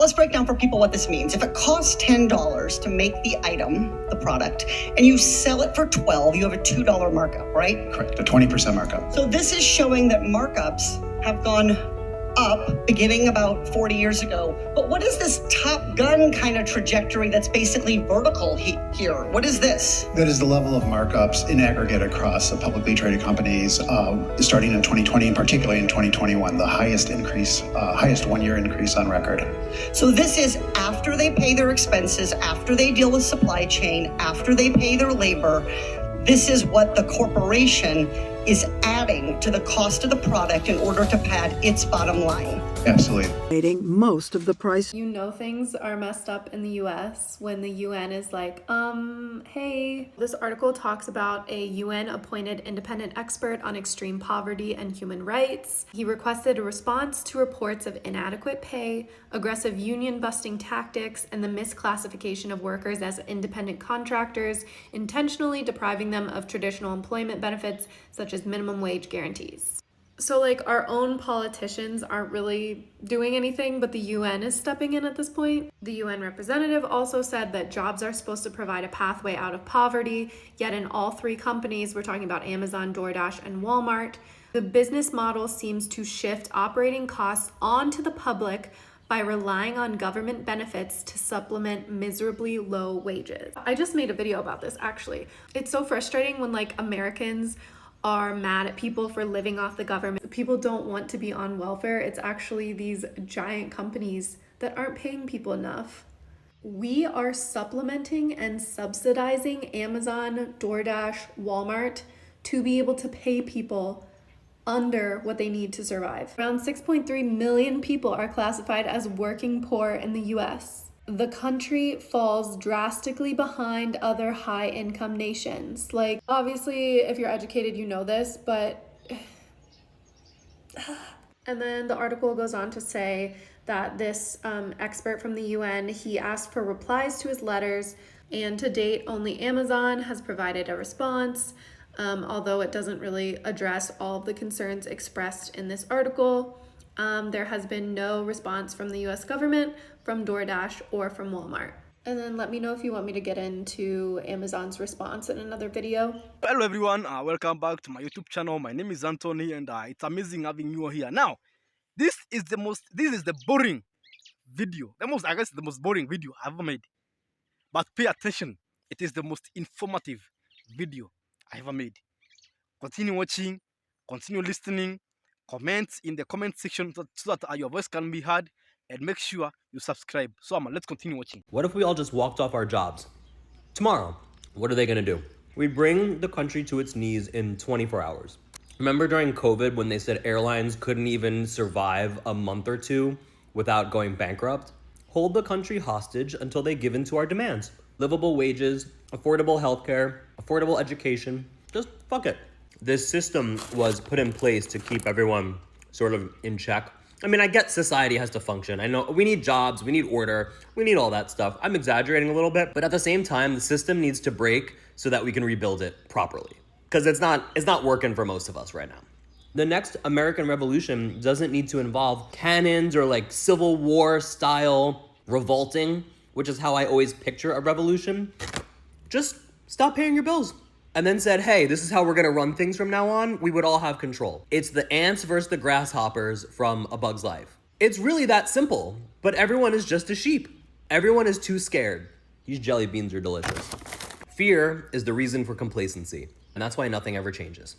Let's break down for people what this means. If it costs $10 to make the item, the product, and you sell it for $12, you have a $2 markup, right? Correct, a 20% markup. So this is showing that markups have gone up beginning about 40 years ago. But what is this Top Gun kind of trajectory that's basically vertical here? What is this? That is the level of markups in aggregate across the publicly traded companies starting in 2020 and particularly in 2021, the highest increase, highest one-year increase on record. So this is after they pay their expenses, after they deal with supply chain, after they pay their labor. This is what the corporation is adding to the cost of the product in order to pad its bottom line. Absolutely. Most of the price. You know things are messed up in the US when the UN is like, hey. This article talks about a UN-appointed independent expert on extreme poverty and human rights. He requested a response to reports of inadequate pay, aggressive union-busting tactics, and the misclassification of workers as independent contractors, intentionally depriving them of traditional employment benefits such as minimum wage guarantees. So like our own politicians aren't really doing anything, but the UN is stepping in at this point. The UN representative also said that jobs are supposed to provide a pathway out of poverty, yet in all three companies, we're talking about Amazon, DoorDash, and Walmart, the business model seems to shift operating costs onto the public by relying on government benefits to supplement miserably low wages. I just made a video about this actually. It's so frustrating when like Americans are mad at people for living off the government. People don't want to be on welfare. It's actually these giant companies that aren't paying people enough. We are supplementing and subsidizing Amazon, DoorDash, Walmart to be able to pay people under what they need to survive. Around 6.3 million people are classified as working poor in the US. The country falls drastically behind other high-income nations. Like, obviously, if you're educated, you know this, but... And then the article goes on to say that this expert from the UN, he asked for replies to his letters, and to date, only Amazon has provided a response, although it doesn't really address all of the concerns expressed in this article. There has been no response from the US government, from DoorDash, or from Walmart. And then let me know if you want me to get into Amazon's response in another video. Hello everyone, welcome back to my YouTube channel. My name is Anthony and it's amazing having you here. Now, this is the boring video. I guess the most boring video I've ever made. But pay attention, it is the most informative video I ever made. Continue watching, continue listening, comment in the comment section so that your voice can be heard, and make sure you subscribe. So let's continue watching. What if we all just walked off our jobs? Tomorrow, what are they gonna do? We bring the country to its knees in 24 hours. Remember during COVID when they said airlines couldn't even survive a month or two without going bankrupt? Hold the country hostage until they give in to our demands. Livable wages, affordable healthcare, affordable education, just fuck it. This system was put in place to keep everyone sort of in check. I mean, I get society has to function. I know we need jobs, we need order, we need all that stuff. I'm exaggerating a little bit, but at the same time, the system needs to break so that we can rebuild it properly. Because it's not working for most of us right now. The next American Revolution doesn't need to involve cannons or like Civil War style revolting, which is how I always picture a revolution. Just stop paying your bills. And then said, hey, this is how we're gonna run things from now on, we would all have control. It's the ants versus the grasshoppers from A Bug's Life. It's really that simple, but everyone is just a sheep. Everyone is too scared. These jelly beans are delicious. Fear is the reason for complacency, and that's why nothing ever changes.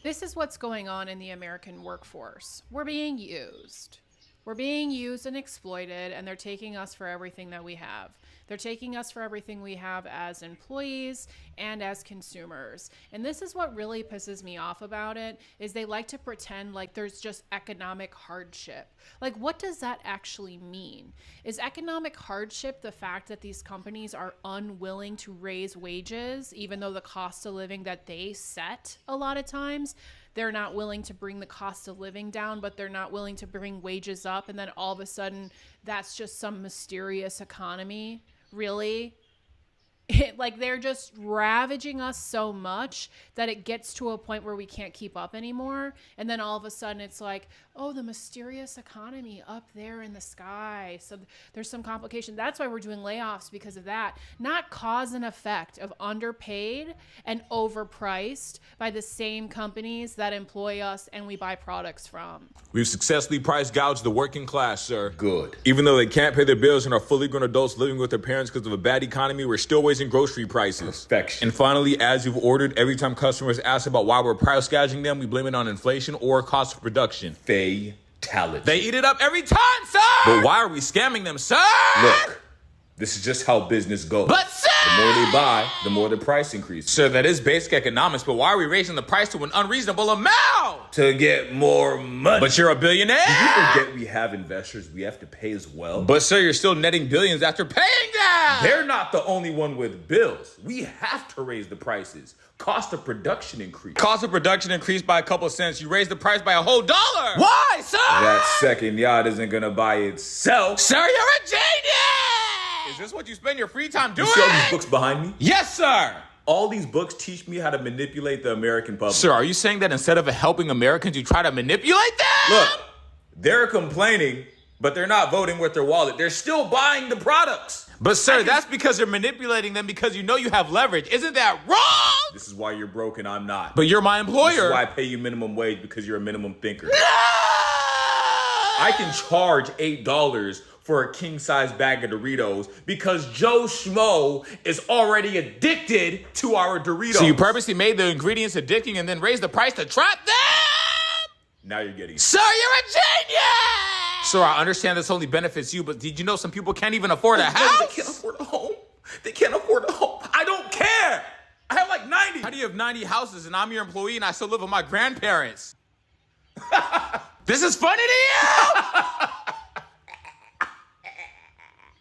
This is what's going on in the American workforce. We're being used. We're being used and exploited, and they're taking us for everything that we have. They're taking us for everything we have as employees and as consumers. And this is what really pisses me off about it, is they like to pretend like there's just economic hardship. Like, what does that actually mean? Is economic hardship the fact that these companies are unwilling to raise wages, even though the cost of living that they set a lot of times, they're not willing to bring the cost of living down, but they're not willing to bring wages up, and then all of a sudden that's just some mysterious economy? Really? Like they're just ravaging us so much that it gets to a point where we can't keep up anymore. And then all of a sudden it's like, oh, the mysterious economy up there in the sky. So there's some complication. That's why we're doing layoffs, because of that. Not cause and effect of underpaid and overpriced by the same companies that employ us and we buy products from. We've successfully price gouged the working class, sir. Good. Even though they can't pay their bills and are fully grown adults living with their parents because of a bad economy, we're still raising grocery prices. Perfection. And finally, as you've ordered, every time customers ask about why we're price gouging them, we blame it on inflation or cost of production. Fatality. They eat it up every time, sir! But why are we scamming them, sir? Look, this is just how business goes. But sir! The more they buy, the more the price increases. Sir, that is basic economics, but why are we raising the price to an unreasonable amount? To get more money. But you're a billionaire! Do you forget we have investors we have to pay as well? But sir, you're still netting billions after paying them! They're not the only one with bills. We have to raise the prices. Cost of production increased. Cost of production increased by a couple cents. You raised the price by a whole $1. Why, sir? That second yacht isn't gonna buy itself. Sir, you're a genius! Is this what you spend your free time doing? You see all these books behind me? Yes, sir! All these books teach me how to manipulate the American public. Sir, are you saying that instead of helping Americans, you try to manipulate them? Look, they're complaining, but they're not voting with their wallet. They're still buying the products. But sir, that's because you're manipulating them because you know you have leverage. Isn't that wrong? This is why you're broke and I'm not. But you're my employer. This is why I pay you minimum wage, because you're a minimum thinker. No! I can charge $8 for a king-size bag of Doritos because Joe Schmo is already addicted to our Doritos. So you purposely made the ingredients addicting and then raised the price to trap them? Now you're getting... Sir, you're a genius! Sir, I understand this only benefits you, but did you know some people can't even afford a house? They can't afford a home. They can't afford a home. I don't care. I have like 90. How do you have 90 houses and I'm your employee and I still live with my grandparents? This is funny to you?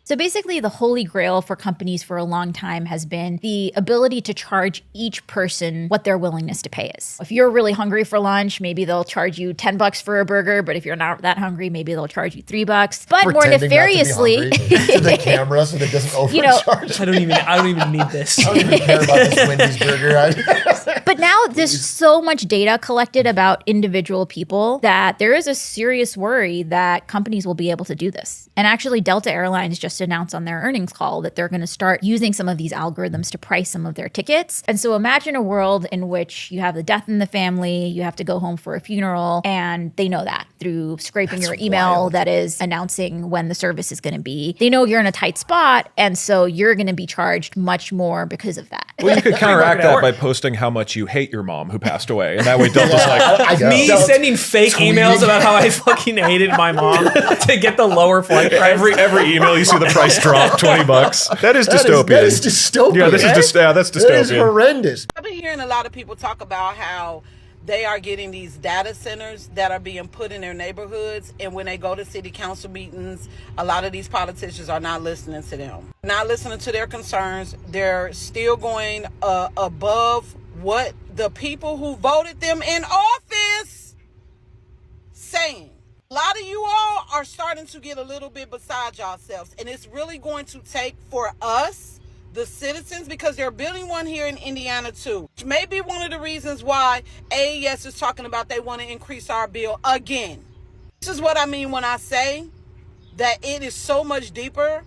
So basically, the holy grail for companies for a long time has been the ability to charge each person what their willingness to pay is. If you're really hungry for lunch, maybe they'll charge you $10 for a burger, but if you're not that hungry, maybe they'll charge you $3. But Pretending more nefariously, not to be hungry to the camera so that it doesn't overcharge. I don't even need this. I don't even care about this Wendy's burger. But now there's so much data collected about individual people that there is a serious worry that companies will be able to do this. And actually, Delta Airlines just announced on their earnings call that they're going to start using some of these algorithms to price some of their tickets. And so imagine a world in which you have the death in the family, you have to go home for a funeral, and they know that through scraping your email that is announcing when the service is going to be. They know you're in a tight spot, and so you're going to be charged much more because of that. Well, you could counteract that by posting how much you hate your mom who passed away. And that way Delta's like... Me sending fake emails about how I fucking hated my mom to get the lower flight price. Every email you see the price drop $20. That is dystopian. That is dystopian. Yeah, that's dystopian. That is horrendous. I've been hearing a lot of people talk about how they are getting these data centers that are being put in their neighborhoods, and when they go to city council meetings, a lot of these politicians are not listening to them, not listening to their concerns. They're still going above what the people who voted them in office saying. A lot of you all are starting to get a little bit beside yourselves, and it's really going to take for us, the citizens, because they're building one here in Indiana too. Which may be one of the reasons why AES is talking about they want to increase our bill again. This is what I mean when I say that it is so much deeper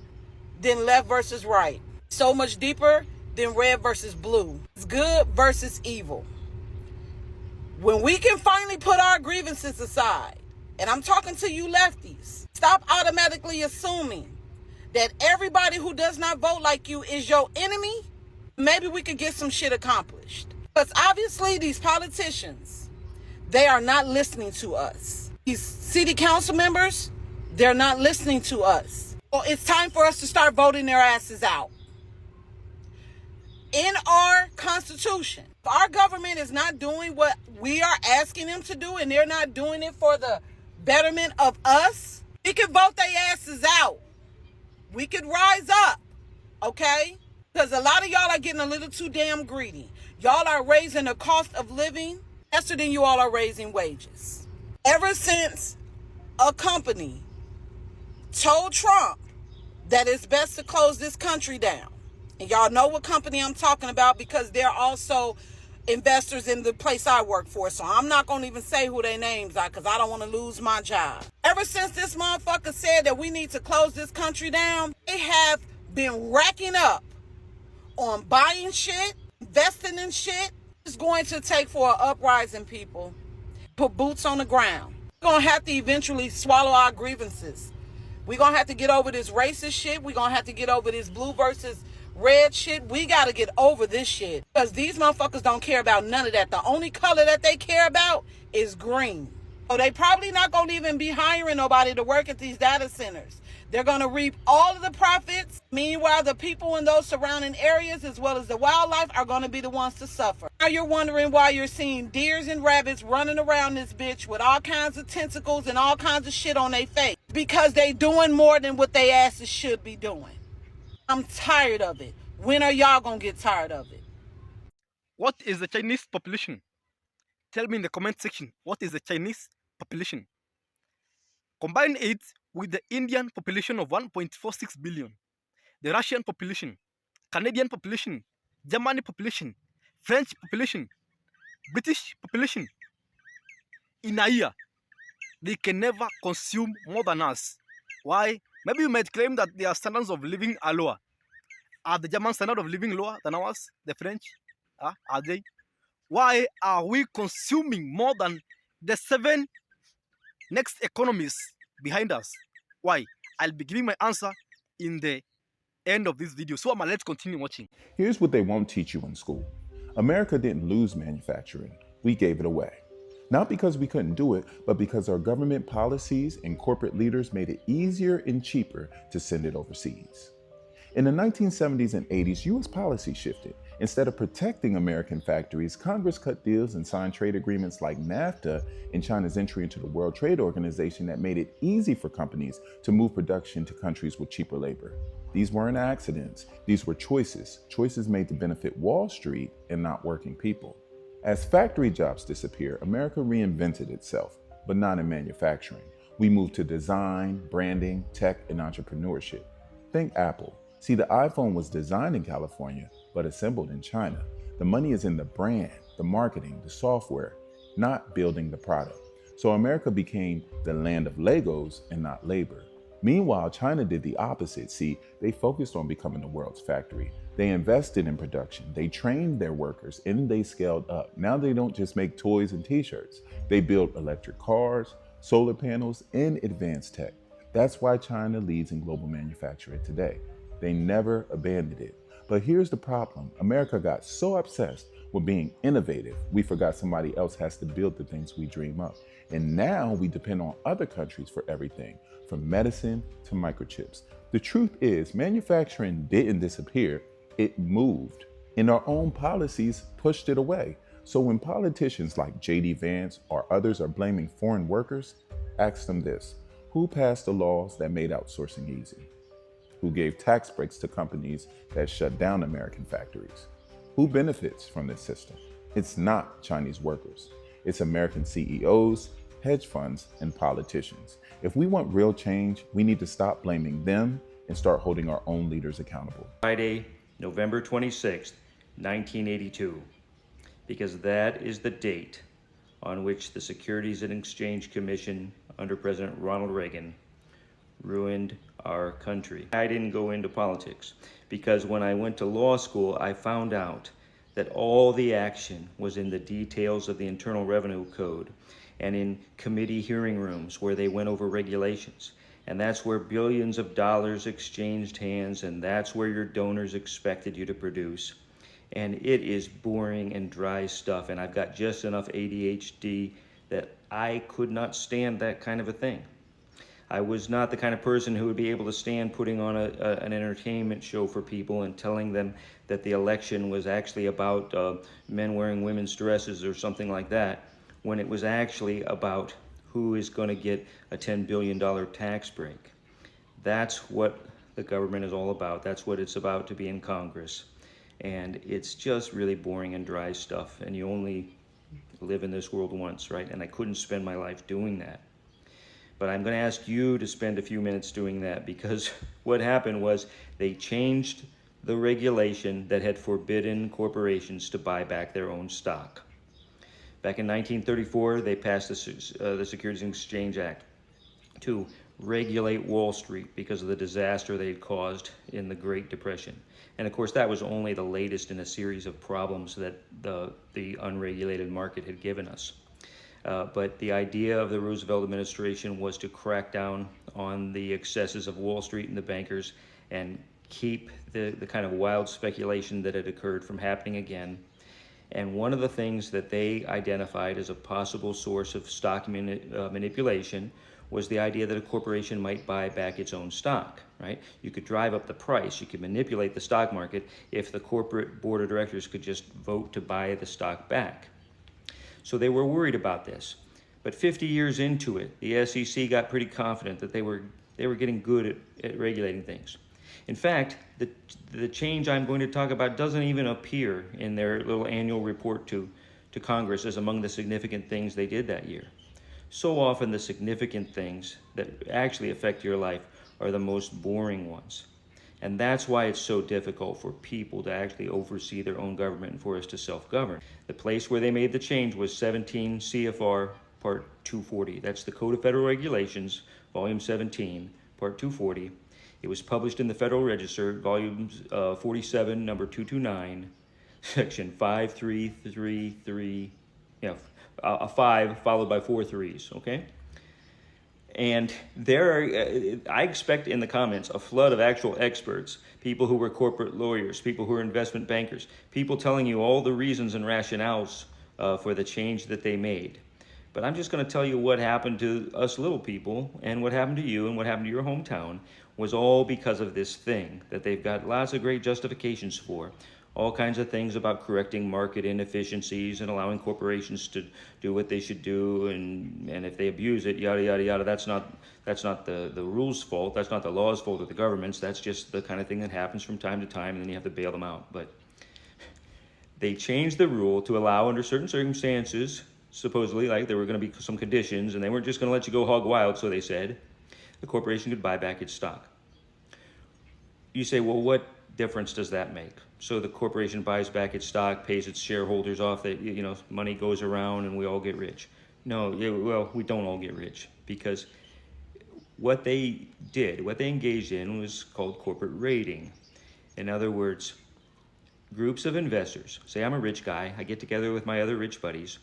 than left versus right. So much deeper than red versus blue. It's good versus evil. When we can finally put our grievances aside, and I'm talking to you lefties, stop automatically assuming that everybody who does not vote like you is your enemy, maybe we could get some shit accomplished. Because obviously these politicians, they are not listening to us. These city council members, they're not listening to us. Well, it's time for us to start voting their asses out. In our Constitution, if our government is not doing what we are asking them to do and they're not doing it for the betterment of us, we could vote their asses out. We could rise up, okay? Because a lot of y'all are getting a little too damn greedy. Y'all are raising the cost of living faster than you all are raising wages. Ever since a company told Trump that it's best to close this country down, And y'all know what company I'm talking about because they're also investors in the place I work for. So I'm not going to even say who their names are because I don't want to lose my job. Ever since this motherfucker said that we need to close this country down, they have been racking up on buying shit, investing in shit. It's going to take for an uprising, people. Put boots on the ground. We're going to have to eventually swallow our grievances. We're going to have to get over this racist shit. We're going to have to get over this blue versus red shit. We got to get over this shit. Because these motherfuckers don't care about none of that. The only color that they care about is green. So they probably not going to even be hiring nobody to work at these data centers. They're going to reap all of the profits. Meanwhile, the people in those surrounding areas, as well as the wildlife, are going to be the ones to suffer. Now you're wondering why you're seeing deers and rabbits running around this bitch with all kinds of tentacles and all kinds of shit on their face. Because they doing more than what they asses should be doing. I'm tired of it. When are y'all going to get tired of it? What is the Chinese population? Tell me in the comment section, what is the Chinese population? Combine it with the Indian population of 1.46 billion, the Russian population, Canadian population, Germany population, French population, British population. In a year, they can never consume more than us. Why? Maybe you might claim that their standards of living are lower. Are the German standard of living lower than ours? The French? Are they? Why are we consuming more than the 7 next economies behind us? Why? I'll be giving my answer in the end of this video. So let's continue watching. Here's what they won't teach you in school. America didn't lose manufacturing. We gave it away. Not because we couldn't do it, but because our government policies and corporate leaders made it easier and cheaper to send it overseas. In the 1970s and 80s, US policy shifted. Instead of protecting American factories, Congress cut deals and signed trade agreements like NAFTA and China's entry into the World Trade Organization that made it easy for companies to move production to countries with cheaper labor. These weren't accidents. These were choices made to benefit Wall Street and not working people. As factory jobs disappear, America reinvented itself, but not in manufacturing. We moved to design, branding, tech, and entrepreneurship. Think Apple. See, the iPhone was designed in California, but assembled in China. The money is in the brand, the marketing, the software, not building the product. So America became the land of Legos and not labor. Meanwhile, China did the opposite. See, they focused on becoming the world's factory. They invested in production. They trained their workers and they scaled up. Now they don't just make toys and t-shirts. They build electric cars, solar panels, and advanced tech. That's why China leads in global manufacturing today. They never abandoned it. But here's the problem. America got so obsessed with being innovative, we forgot somebody else has to build the things we dream up. And now we depend on other countries for everything, from medicine to microchips. The truth is, manufacturing didn't disappear, it moved. And our own policies pushed it away. So when politicians like J.D. Vance or others are blaming foreign workers, ask them this: who passed the laws that made outsourcing easy? Who gave tax breaks to companies that shut down American factories? Who benefits from this system? It's not Chinese workers. It's American CEOs, hedge funds, and politicians. If we want real change, we need to stop blaming them and start holding our own leaders accountable. Friday, November 26th, 1982, because that is the date on which the Securities and Exchange Commission under President Ronald Reagan ruined our country. I didn't go into politics because when I went to law school, I found out that all the action was in the details of the Internal Revenue Code and in committee hearing rooms where they went over regulations. And that's where billions of dollars exchanged hands, and that's where your donors expected you to produce. And it is boring and dry stuff, and I've got just enough ADHD that I could not stand that kind of a thing. I was not the kind of person who would be able to stand putting on an entertainment show for people and telling them that the election was actually about men wearing women's dresses or something like that, when it was actually about who is going to get a $10 billion tax break. That's what the government is all about. That's what it's about to be in Congress. And it's just really boring and dry stuff. And you only live in this world once, right? And I couldn't spend my life doing that. But I'm going to ask you to spend a few minutes doing that, because what happened was they changed the regulation that had forbidden corporations to buy back their own stock. Back in 1934, they passed the Securities and Exchange Act to regulate Wall Street because of the disaster they had caused in the Great Depression. And of course, that was only the latest in a series of problems that the unregulated market had given us. But the idea of the Roosevelt administration was to crack down on the excesses of Wall Street and the bankers and keep the kind of wild speculation that had occurred from happening again. And one of the things that they identified as a possible source of stock manipulation was the idea that a corporation might buy back its own stock, right? You could drive up the price, you could manipulate the stock market if the corporate board of directors could just vote to buy the stock back. So they were worried about this. But 50 years into it, the SEC got pretty confident that they were getting good at regulating things. In fact, the change I'm going to talk about doesn't even appear in their little annual report to Congress as among the significant things they did that year. So often the significant things that actually affect your life are the most boring ones. And that's why it's so difficult for people to actually oversee their own government and for us to self-govern. The place where they made the change was 17 CFR Part 240. That's the Code of Federal Regulations, Volume 17, Part 240. It was published in the Federal Register, Volume 47, number 229, Section 5333, a 5 followed by 4 3s, okay? And I expect in the comments a flood of actual experts, people who were corporate lawyers, people who were investment bankers, people telling you all the reasons and rationales for the change that they made. But I'm just going to tell you what happened to us little people and what happened to you and what happened to your hometown was all because of this thing that they've got lots of great justifications for. All kinds of things about correcting market inefficiencies and allowing corporations to do what they should do, and if they abuse it, yada, yada, yada. That's not the rules' fault. That's not the law's fault or the government's. That's just the kind of thing that happens from time to time, and then you have to bail them out. But they changed the rule to allow, under certain circumstances, supposedly, like there were going to be some conditions, and they weren't just going to let you go hog wild, so they said, the corporation could buy back its stock. You say, well, what difference does that make? So the corporation buys back its stock, pays its shareholders off, that money goes around and we all get rich. No, well, we don't all get rich, because what they did, what they engaged in was called corporate raiding. In other words, groups of investors, say I'm a rich guy, I get together with my other rich buddies,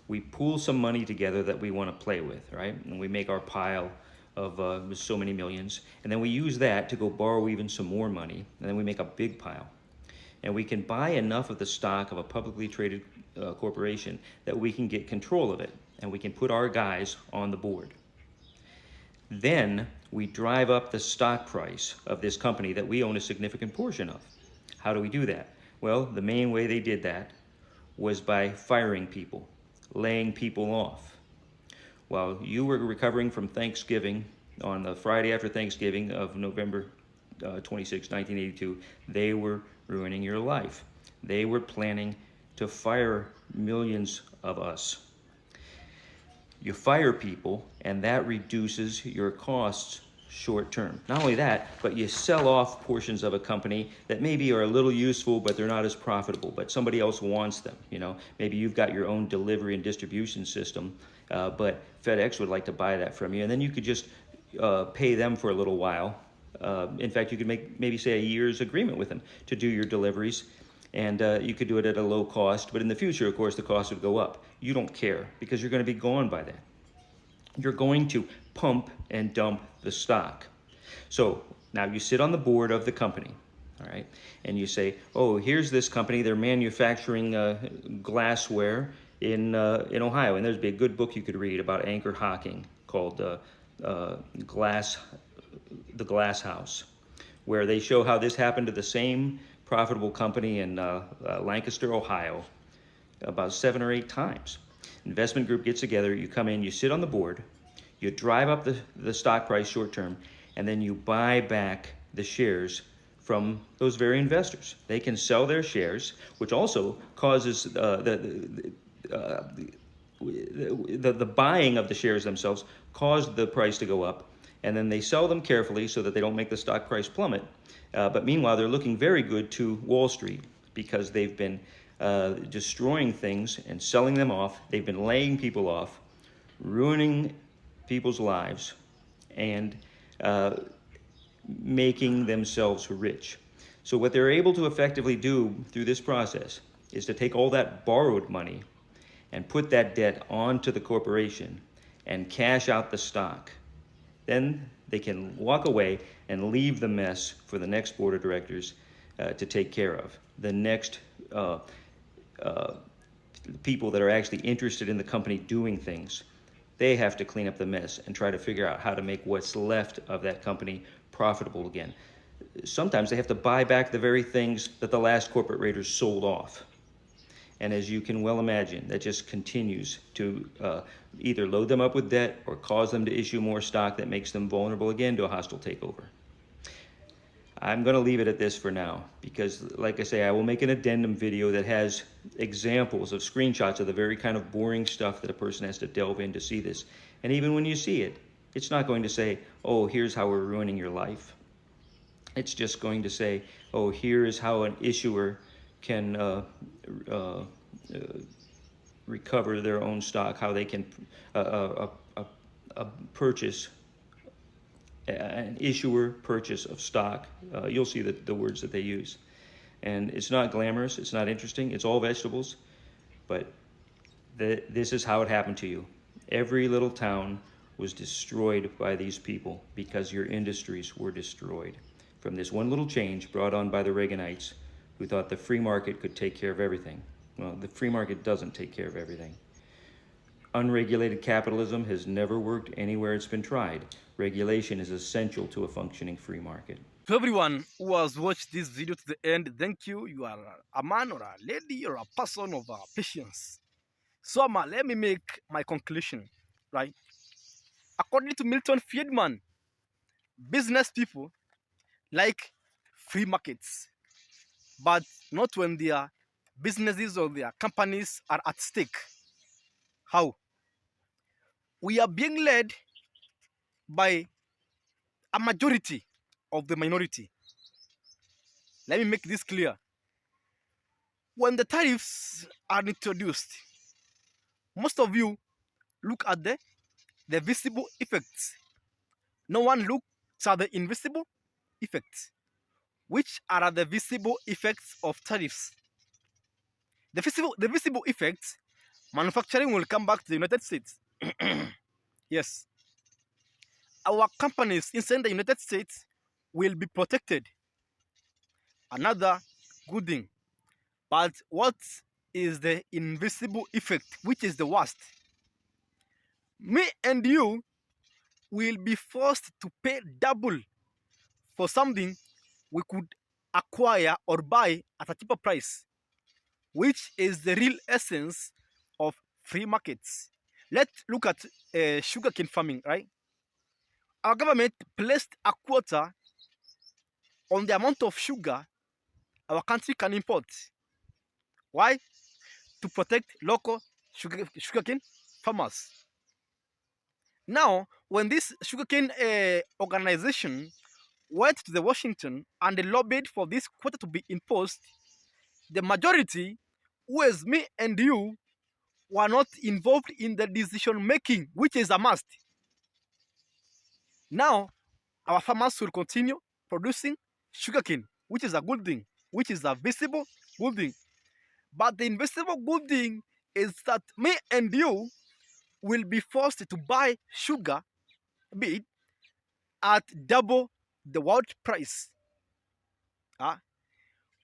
we pool some money together that we want to play with, right? And we make our pile of so many millions, and then we use that to go borrow even some more money, and then we make a big pile. And we can buy enough of the stock of a publicly traded corporation that we can get control of it, and we can put our guys on the board. Then we drive up the stock price of this company that we own a significant portion of. How do we do that? Well, the main way they did that was by firing people, laying people off. While you were recovering from Thanksgiving, on the Friday after Thanksgiving of November 26, 1982, they were ruining your life. They were planning to fire millions of us. You fire people, and that reduces your costs short term. Not only that, but you sell off portions of a company that maybe are a little useful, but they're not as profitable, but somebody else wants them. Maybe you've got your own delivery and distribution system, but FedEx would like to buy that from you, and then you could just pay them for a little while. In fact, you could make maybe say a year's agreement with them to do your deliveries, and you could do it at a low cost, but in the future, of course, the cost would go up. You don't care, because you're going to be gone by then. You're going to pump and dump the stock. So now you sit on the board of the company, all right, and you say, oh, here's this company, they're manufacturing glassware in Ohio, and there'd be a good book you could read about Anchor Hocking called The Glass House, where they show how this happened to the same profitable company in Lancaster, Ohio, about 7 or 8 times. Investment group gets together, you come in, you sit on the board, you drive up the stock price short term, and then you buy back the shares from those very investors. They can sell their shares, which also causes the buying of the shares themselves caused the price to go up, and then they sell them carefully so that they don't make the stock price plummet. But meanwhile, they're looking very good to Wall Street because they've been destroying things and selling them off. They've been laying people off, ruining people's lives, and making themselves rich. So what they're able to effectively do through this process is to take all that borrowed money and put that debt onto the corporation and cash out the stock. Then they can walk away and leave the mess for the next board of directors to take care of. The next people that are actually interested in the company doing things, they have to clean up the mess and try to figure out how to make what's left of that company profitable again. Sometimes they have to buy back the very things that the last corporate raiders sold off. And as you can well imagine, that just continues to either load them up with debt or cause them to issue more stock that makes them vulnerable again to a hostile takeover. I'm going to leave it at this for now because, like I say, I will make an addendum video that has examples of screenshots of the very kind of boring stuff that a person has to delve in to see this. And even when you see it, it's not going to say, oh, here's how we're ruining your life. It's just going to say, oh, here is how an issuer can recover their own stock, how they can purchase, an issuer purchase of stock. You'll see the words that they use. And it's not glamorous, it's not interesting, it's all vegetables, but this is how it happened to you. Every little town was destroyed by these people because your industries were destroyed from this one little change brought on by the Reaganites who thought the free market could take care of everything. Well, the free market doesn't take care of everything. Unregulated capitalism has never worked anywhere it's been tried. Regulation is essential to a functioning free market. To everyone who has watched this video to the end, thank you. You are a man or a lady or a person of patience. So let me make my conclusion, right? According to Milton Friedman, business people like free markets, but not when their businesses or their companies are at stake. How? We are being led by a majority of the minority. Let me make this clear. When the tariffs are introduced, most of you look at the visible effects. No one looks at the invisible effects. Which are the visible effects of tariffs? The visible effects, manufacturing will come back to the United States. Yes. Our companies inside the United States will be protected. Another good thing. But what is the invisible effect, which is the worst? Me and you will be forced to pay double for something we could acquire or buy at a cheaper price, which is the real essence of free markets. Let's look at sugarcane farming, right? Our government placed a quota on the amount of sugar our country can import. Why? To protect local sugarcane farmers. Now, when this sugarcane organization went to the Washington and they lobbied for this quota to be imposed, the majority, who is me and you, were not involved in the decision making, which is a must. Now, our farmers will continue producing sugarcane, which is a good thing, which is a visible good thing. But the invisible good thing is that me and you will be forced to buy sugar beet at double the world price.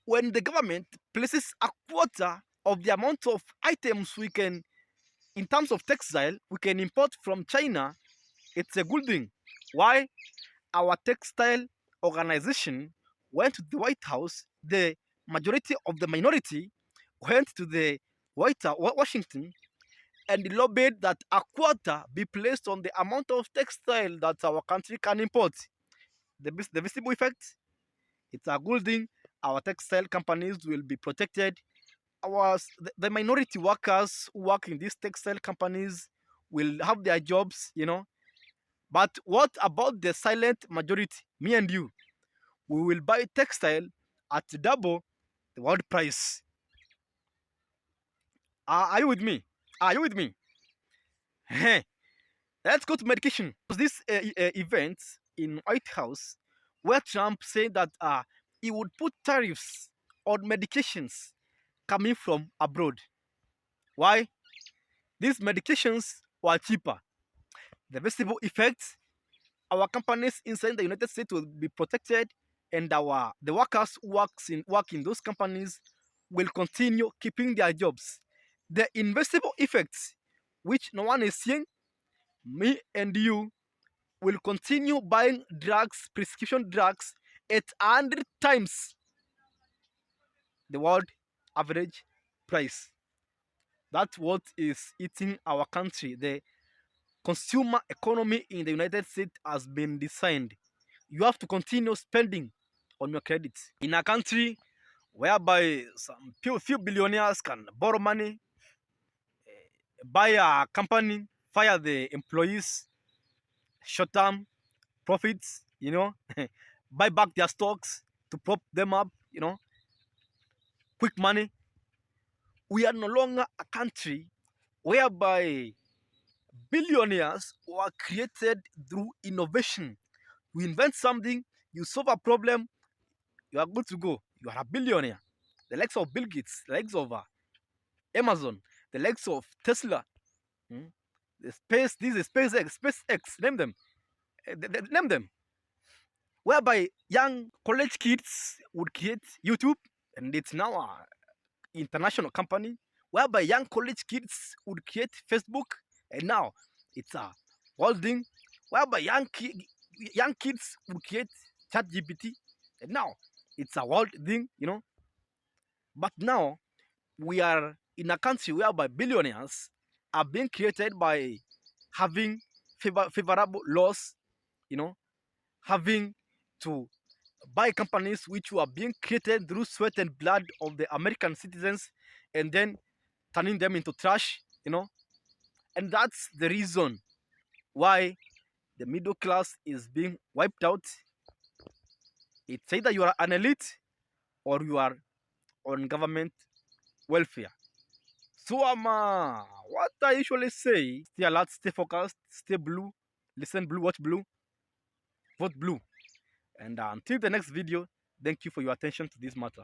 When the government places a quota of the amount of items we can, in terms of textile, we can import from China, it's a good thing. Why? Our textile organization went to the White House, the majority of the minority went to the Washington, and lobbied that a quota be placed on the amount of textile that our country can import. The visible effect, it's a good thing. Our textile companies will be protected. The minority workers who work in these textile companies will have their jobs, But what about the silent majority, me and you? We will buy textile at double the world price. Are you with me? Are you with me? Let's go to medication. This event in White House where Trump said that he would put tariffs on medications coming from abroad. Why? These medications were cheaper. The visible effects, our companies inside the United States will be protected, and the workers who work in those companies will continue keeping their jobs. The invisible effects, which no one is seeing, me and you will continue buying drugs, prescription drugs, at 100 times the world average price. That's what is eating our country. The consumer economy in the United States has been designed. You have to continue spending on your credit. In a country whereby some few billionaires can borrow money, buy a company, fire the employees, short-term profits, buy back their stocks to prop them up, quick money. We are no longer a country whereby billionaires were created through innovation. You invent something, you solve a problem, you are good to go. You are a billionaire. The likes of Bill Gates, the likes of Amazon, the likes of Tesla, this is SpaceX, name them. Name them. Whereby young college kids would create YouTube, and it's now an international company. Whereby young college kids would create Facebook, and now it's a world thing. Whereby young kids would create ChatGPT, and now it's a world thing, But now we are in a country whereby billionaires are being created by having favorable laws, having to buy companies which were being created through sweat and blood of the American citizens, and then turning them into trash, And that's the reason why the middle class is being wiped out. It's either you are an elite or you are on government welfare. So what I usually say, stay alert, stay focused, stay blue, listen blue, watch blue, vote blue. And until the next video, thank you for your attention to this matter.